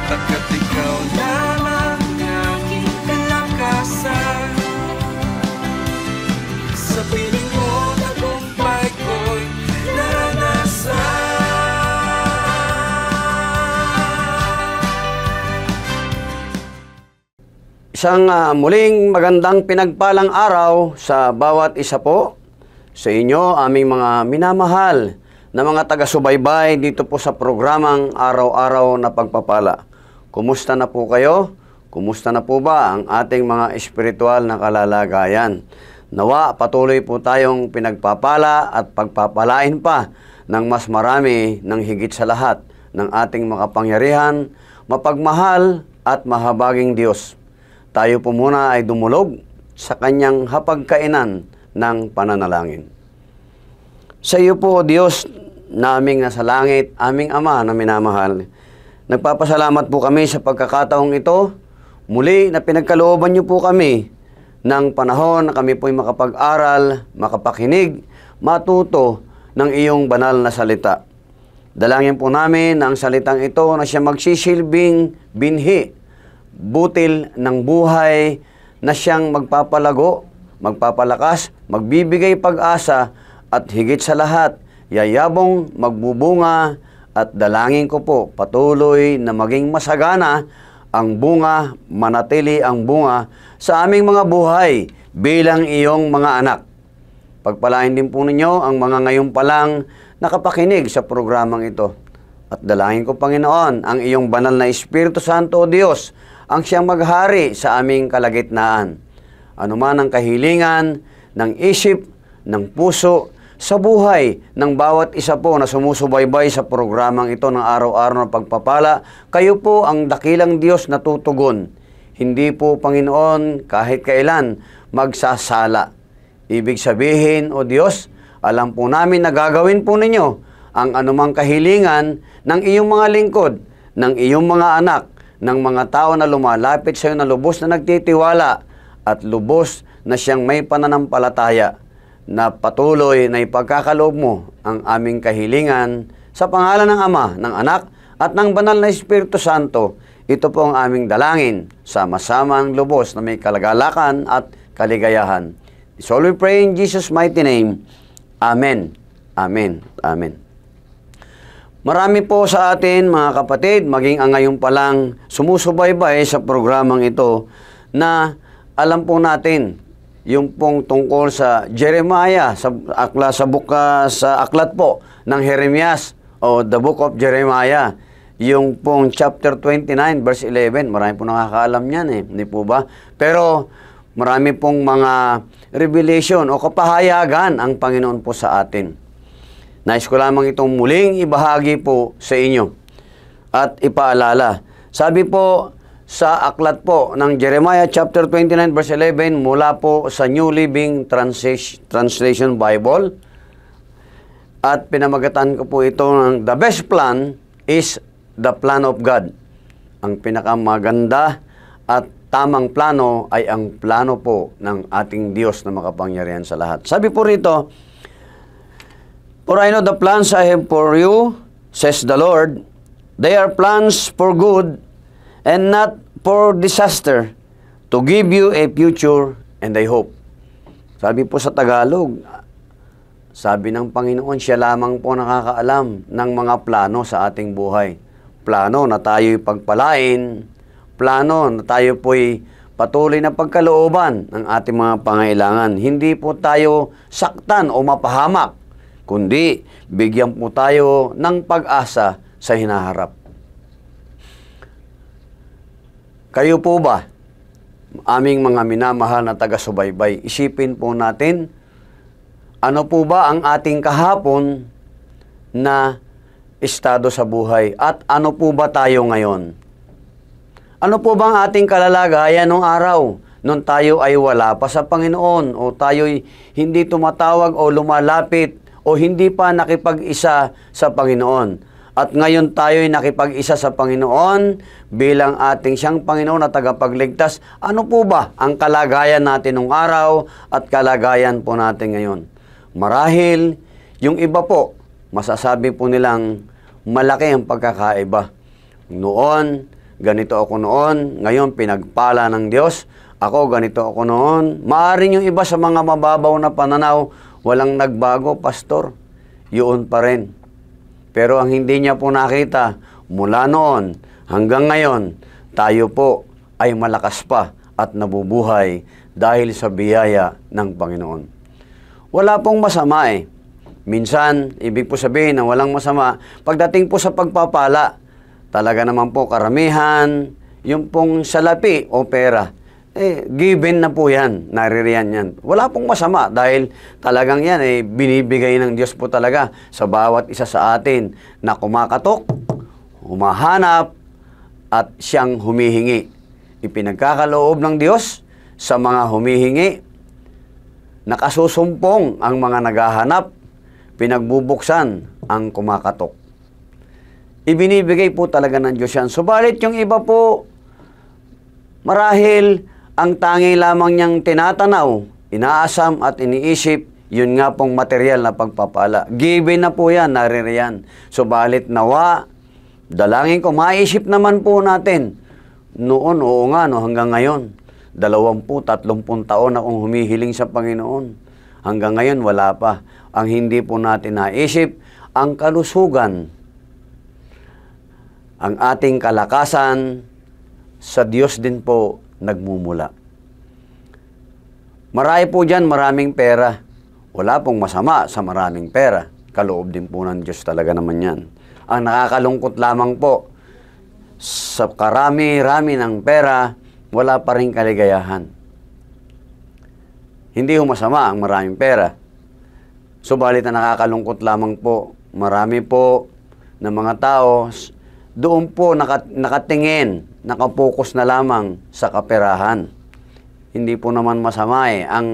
Pagkat ikaw lamang aking kalakasan, sa piling mo tagumpay ko'y naranasan. Isang muling magandang pinagpalang araw sa bawat isa po sa inyo, aming mga minamahal na mga taga-subaybay dito po sa programang Araw-Araw na Pagpapala. Kumusta na po kayo? Kumusta na po ba ang ating mga espiritual na kalalagayan? Nawa, patuloy po tayong pinagpapala at pagpapalain pa ng mas marami ng higit sa lahat ng ating makapangyarihan, mapagmahal at mahabaging Diyos. Tayo po muna ay dumulog sa kanyang hapagkainan ng pananalangin. Sa iyo po, Diyos, naming nasa langit, aming Ama na minamahal, nagpapasalamat po kami sa pagkakataong ito. Muli na pinagkalooban niyo po kami ng panahon na kami po'y makapag-aral, makapakinig, matuto ng iyong banal na salita. Dalangin po namin na ang salitang ito na siya magsisilbing binhi, butil ng buhay na siyang magpapalago, magpapalakas, magbibigay pag-asa at higit sa lahat, yayabong magbubunga at dalangin ko po patuloy na maging masagana ang bunga, manatili ang bunga sa aming mga buhay bilang iyong mga anak. Pagpalain din po ninyo ang mga ngayon palang nakapakinig sa programang ito. At dalangin ko, Panginoon, ang iyong banal na Espiritu Santo o Diyos, ang siyang maghari sa aming kalagitnaan. Ano man ang kahilingan ng isip, ng puso, sa buhay ng bawat isa po na sumusubaybay sa programang ito ng araw-araw na pagpapala, kayo po ang dakilang Diyos na tutugon. Hindi po, Panginoon, kahit kailan magsasala. Ibig sabihin, O Diyos, alam po namin na gagawin po ninyo ang anumang kahilingan ng iyong mga lingkod, ng iyong mga anak, ng mga tao na lumalapit sa iyo na lubos na nagtitiwala at lubos na siyang may pananampalataya na patuloy na ipagkakaloob mo ang aming kahilingan sa pangalan ng Ama, ng Anak at ng Banal na Espiritu Santo. Ito po ang aming dalangin, sama-samang lubos na may kalagalakan at kaligayahan. So we pray in Jesus' mighty name. Amen. Amen. Amen. Marami po sa atin, mga kapatid, maging ang ngayon palang sumusubaybay sa programang ito na alam po natin yung pong tungkol sa Jeremiah, sa aklat po ng Jeremias o the book of Jeremiah, yung pong chapter 29 verse 11. Marami po nakakaalam yan hindi po ba? Pero marami pong mga revelation o kapahayagan ang Panginoon po sa atin. Nais ko lamang itong muling ibahagi po sa inyo at ipaalala. Sabi po sa aklat po ng Jeremiah chapter 29 verse 11 mula po sa New Living Translation Bible, at pinamagatan ko po ito ng the best plan is the plan of God. Ang pinakamaganda at tamang plano ay ang plano po ng ating Diyos na makapangyarihan sa lahat. Sabi po rito, "For I know the plans I have for you, says the Lord. They are plans for good and not for disaster, to give you a future and a hope." Sabi po sa Tagalog, sabi ng Panginoon, siya lamang po nakakaalam ng mga plano sa ating buhay. Plano na tayo'y pagpalain, plano na tayo po'y patuloy na pagkalooban ng ating mga pangailangan. Hindi po tayo saktan o mapahamak, kundi bigyan po tayo ng pag-asa sa hinaharap. Kayo po ba, aming mga minamahal na taga-subaybay, isipin po natin, ano po ba ang ating kahapon na estado sa buhay at ano po ba tayo ngayon? Ano po ba ang ating kalalagayan nung araw? Nung tayo ay wala pa sa Panginoon o tayo'y hindi tumatawag o lumalapit o hindi pa nakipag-isa sa Panginoon. At ngayon tayo'y nakipag-isa sa Panginoon bilang ating siyang Panginoon na tagapagligtas. Ano po ba ang kalagayan natin nung araw at kalagayan po natin ngayon? Marahil, yung iba po, masasabi po nilang malaki ang pagkakaiba. Noon, ganito ako noon, ngayon pinagpala ng Diyos, ako ganito ako noon. Maaring yung iba sa mga mababaw na pananaw, walang nagbago, pastor. Yun pa rin. Pero ang hindi niya po nakita, mula noon hanggang ngayon, tayo po ay malakas pa at nabubuhay dahil sa biyaya ng Panginoon. Wala pong masama eh. Minsan, ibig po sabihin na walang masama, pagdating po sa pagpapala, talaga naman po karamihan, yung pong salapi o pera, given na po yan, naririyan yan. Wala pong masama dahil talagang yan binibigay ng Diyos po talaga sa bawat isa sa atin na kumakatok, humahanap, at siyang humihingi. Ipinagkakaloob ng Diyos sa mga humihingi, nakasusumpong ang mga naghahanap, pinagbubuksan ang kumakatok. Ibinibigay po talaga ng Diyos yan. Subalit yung iba po, marahil ang tangi lamang niyang tinatanaw, inaasam at iniisip, yun nga pong material na pagpapala. Given na po yan, naririyan. Subalit nawa, dalangin ko, maisip naman po natin. Noon, oo nga, no, hanggang ngayon, 20-30 taon akong humihiling sa Panginoon. Hanggang ngayon, wala pa. Ang hindi po natin naisip, ang kalusugan, ang ating kalakasan, sa Diyos din po nagmumula. Marami po dyan, maraming pera. Wala pong masama sa maraming pera. Kaloob din po ng Diyos talaga naman yan. Ang nakakalungkot lamang po, sa karami-rami ng pera, wala pa rin kaligayahan. Hindi ho masama ang maraming pera. Subalit na nakakalungkot lamang po, marami po ng mga tao, doon po nakatingin, nakapokus na lamang sa kaperahan. Hindi po naman masama eh. Ang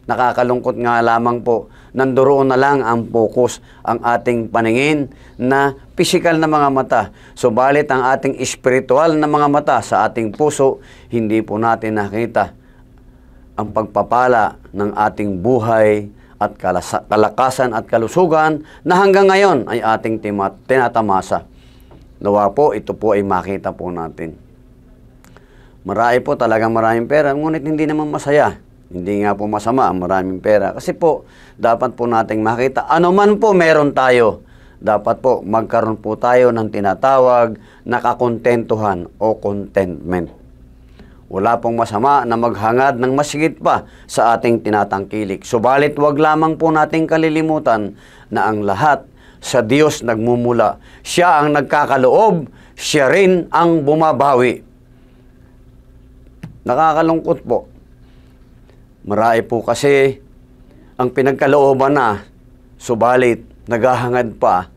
nakakalungkot nga lamang po, nandoon na lang ang focus, ang ating paningin na pisikal na mga mata. Subalit ang ating espiritual na mga mata sa ating puso, hindi po natin nakita ang pagpapala ng ating buhay at kalakasan at kalusugan na hanggang ngayon ay ating tinatamasa. Nawa po, ito po ay makita po natin. Marami po talagang maraming pera, ngunit hindi naman masaya. Hindi nga po masama ang maraming pera. Kasi po, dapat po nating makita, ano man po meron tayo, dapat po magkaroon po tayo ng tinatawag na kakontentuhan o contentment. Wala pong masama na maghangad ng masigit pa sa ating tinatangkilik. Subalit wag lamang po nating kalilimutan na ang lahat sa Diyos nagmumula. Siya ang nagkakaloob, siya rin ang bumabawi. Nakakalungkot po. Marami po kasi ang pinagkalooban na, subalit naghahangad pa,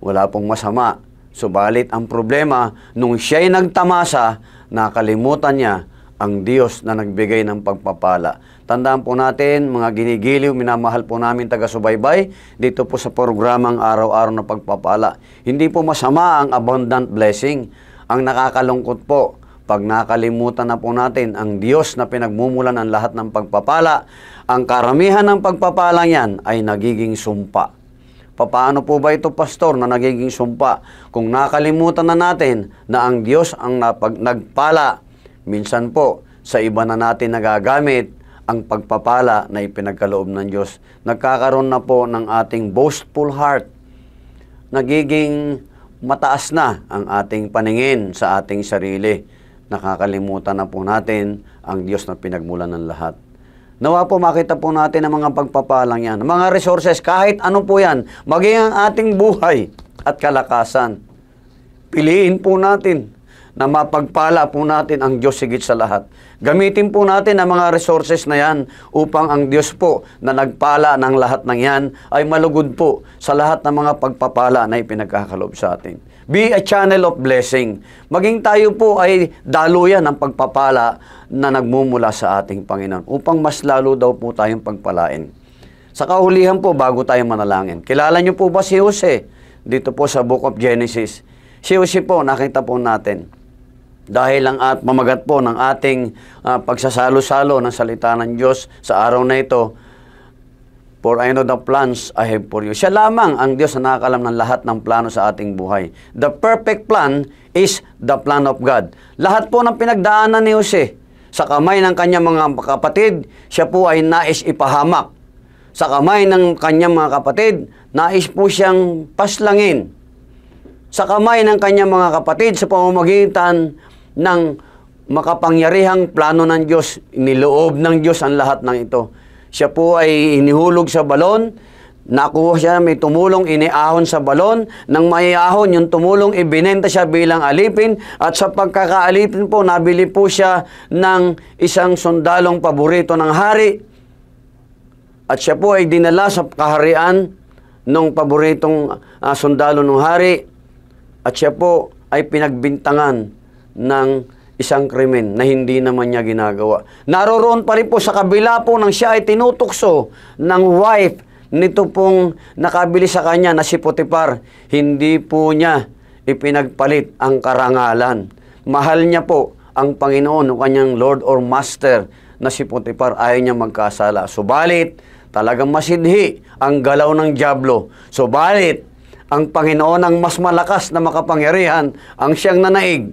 wala pong masama. Subalit ang problema, nung siya'y nagtamasa, nakalimutan niya ang Diyos na nagbigay ng pagpapala. Tandaan po natin, mga ginigiliw, minamahal po namin taga-subaybay, dito po sa programang araw-araw na pagpapala. Hindi po masama ang abundant blessing. Ang nakakalungkot po, pag nakalimutan na po natin ang Diyos na pinagmumulan ng lahat ng pagpapala, ang karamihan ng pagpapala yan ay nagiging sumpa. Paano po ba ito, pastor, na nagiging sumpa? Kung nakalimutan na natin na ang Diyos ang nagpala, minsan po, sa iba na natin nagagamit ang pagpapala na ipinagkaloob ng Diyos. Nagkakaroon na po ng ating boastful heart. Nagiging mataas na ang ating paningin sa ating sarili. Nakakalimutan na po natin ang Diyos na pinagmulan ng lahat. Nawa po makita po natin ang mga pagpapalang yan. Mga resources, kahit ano po yan, maging ang ating buhay at kalakasan. Piliin po natin na mapagpala po natin ang Diyos higit sa lahat. Gamitin po natin ang mga resources na yan upang ang Diyos po na nagpala ng lahat ng yan ay malugod po sa lahat ng mga pagpapala na ipinagkakaloob sa atin. Be a channel of blessing. Maging tayo po ay daluyan ng pagpapala na nagmumula sa ating Panginoon upang mas lalo daw po tayong pagpalain. Sa kahulihan po, bago tayo manalangin, kilala niyo po ba si Jose? Dito po sa Book of Genesis. Si Jose po, nakita po natin. Dahil ang pamagat po ng ating pagsasalo-salo ng salita ng Diyos sa araw na ito, For I know the plans I have for you. Siya lamang ang Diyos na nakakalam ng lahat ng plano sa ating buhay. The perfect plan is the plan of God. Lahat po ng pinagdaanan ni Jose sa kamay ng kanyang mga kapatid, siya po ay nais ipahamak. Sa kamay ng kanyang mga kapatid, nais po siyang paslangin. Sa kamay ng kanyang mga kapatid, sa pamamagitan ng makapangyarihang plano ng Diyos, niloob ng Diyos ang lahat ng ito. Siya po ay inihulog sa balon, nakuha siya, may tumulong, iniahon sa balon, nang maiahon, yung tumulong, ibinenta siya bilang alipin, at sa pagkakaalipin po, nabili po siya ng isang sundalong paborito ng hari, at siya po ay dinala sa kaharian ng paboritong sundalo ng hari, at siya po ay pinagbintangan ng isang krimen na hindi naman niya ginagawa. Naroroon pa rin po sa kabila po nang siya ay tinutukso ng wife nito pong nakabili sa kanya na si Potiphar. Hindi po niya ipinagpalit ang karangalan. Mahal niya po ang Panginoon o kanyang Lord or Master na si Potiphar. Ayaw niya magkasala. Subalit, talagang masidhi ang galaw ng dyablo. Subalit, ang Panginoon ang mas malakas na makapangyarihan ang siyang nanaig.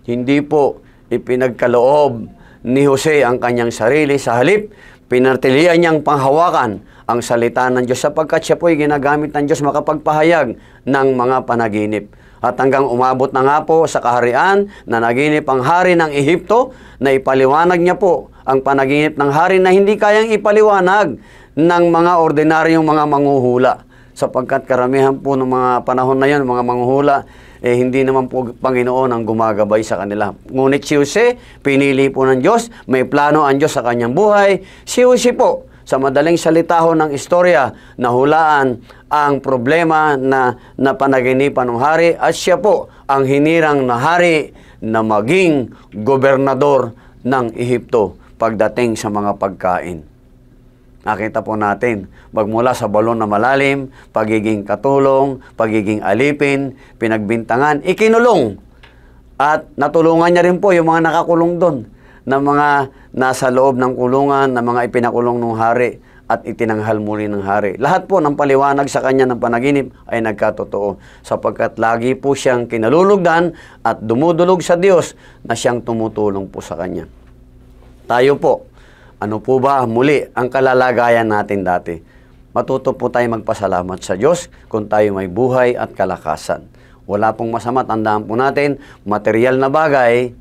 Hindi po ipinagkaloob ni Jose ang kanyang sarili. Sa halip, pinartilian niyang panghawakan ang salita ng Diyos sapagkat siya po ay ginagamit ng Diyos makapagpahayag ng mga panaginip. At hanggang umabot na nga po sa kaharian na naginip ang hari ng Ehipto na ipaliwanag niya po ang panaginip ng hari na hindi kayang ipaliwanag ng mga ordinaryong mga manghuhula. Sapagkat karamihan po ng mga panahon na yan, mga manghuhula, hindi naman po Panginoon ang gumagabay sa kanila. Ngunit si Jose, pinili po ng Diyos, may plano ang Diyos sa kanyang buhay. Si Jose po, sa madaling salita ho ng istorya, nahulaan ang problema na panaginipan ng hari at siya po ang hinirang na hari na maging gobernador ng Ehipto pagdating sa mga pagkain. Nakita po natin, magmula sa balon na malalim, pagiging katulong, pagiging alipin, pinagbintangan, ikinulong. At natulungan niya rin po yung mga nakakulong doon, na mga nasa loob ng kulungan, na mga ipinakulong ng hari at itinanghal muli ng hari. Lahat po ng paliwanag sa kanya ng panaginip ay nagkatotoo sapagkat lagi po siyang kinalulugdan at dumudulog sa Diyos na siyang tumutulong po sa kanya. Tayo po, ano po ba muli ang kalalagayan natin dati? Matuto po tayo magpasalamat sa Diyos kung tayo may buhay at kalakasan. Wala pong masama, tandaan po natin, material na bagay,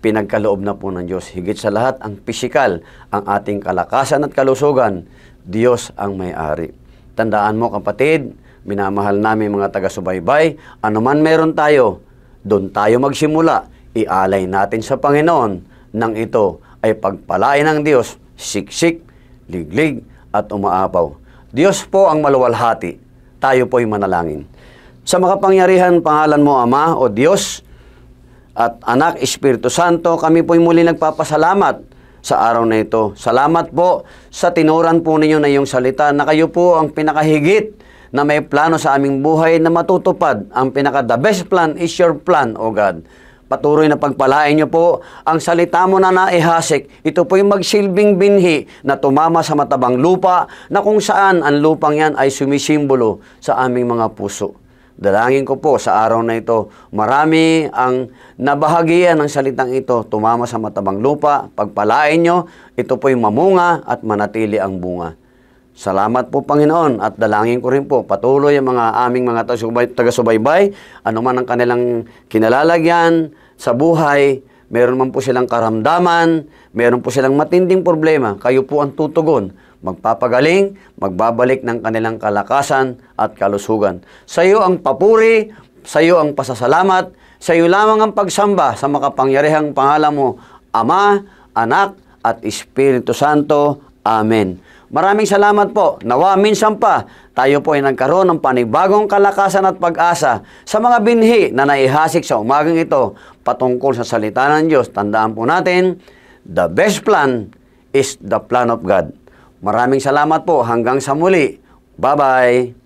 pinagkaloob na po ng Diyos. Higit sa lahat, ang pisikal, ang ating kalakasan at kalusugan, Diyos ang may-ari. Tandaan mo kapatid, minamahal namin mga taga-subaybay, anuman meron tayo, doon tayo magsimula, ialay natin sa Panginoon, nang ito ay pagpalain ng Diyos, siksik, liglig, at umaapaw. Diyos po ang maluwalhati, tayo po'y manalangin. Sa makapangyarihan pangalan mo, Ama o Diyos, at Anak, Espiritu Santo, kami po'y muli nagpapasalamat sa araw na ito. Salamat po sa tinuran po ninyo na iyong salita na kayo po ang pinakahigit na may plano sa aming buhay na matutupad. Ang the best plan is your plan, O God. Patuloy na pagpalain niyo po ang salita mo na naihasik. Ito po yung magsilbing binhi na tumama sa matabang lupa na kung saan ang lupang yan ay sumisimbolo sa aming mga puso. Dalangin ko po sa araw na ito, marami ang nabahagian ng salitang ito, tumama sa matabang lupa, pagpalain nyo, ito po'y mamunga at manatili ang bunga. Salamat po Panginoon at dalangin ko rin po patuloy ang mga aming mga taga-subaybay, anuman ang kanilang kinalalagyan sa buhay, meron man po silang karamdaman, meron po silang matinding problema, kayo po ang tutugon, magpapagaling, magbabalik ng kanilang kalakasan at kalusugan. Sa iyo ang papuri, sa iyo ang pasasalamat, sa iyo lamang ang pagsamba sa makapangyarihang pangalan mo, Ama, Anak at Espiritu Santo. Amen. Maraming salamat po. Nawa minsan pa, tayo po ay nagkaroon ng panibagong kalakasan at pag-asa sa mga binhi na naihasik sa umagang ito patungkol sa salita ng Diyos. Tandaan po natin, the best plan is the plan of God. Maraming salamat po. Hanggang sa muli. Bye-bye.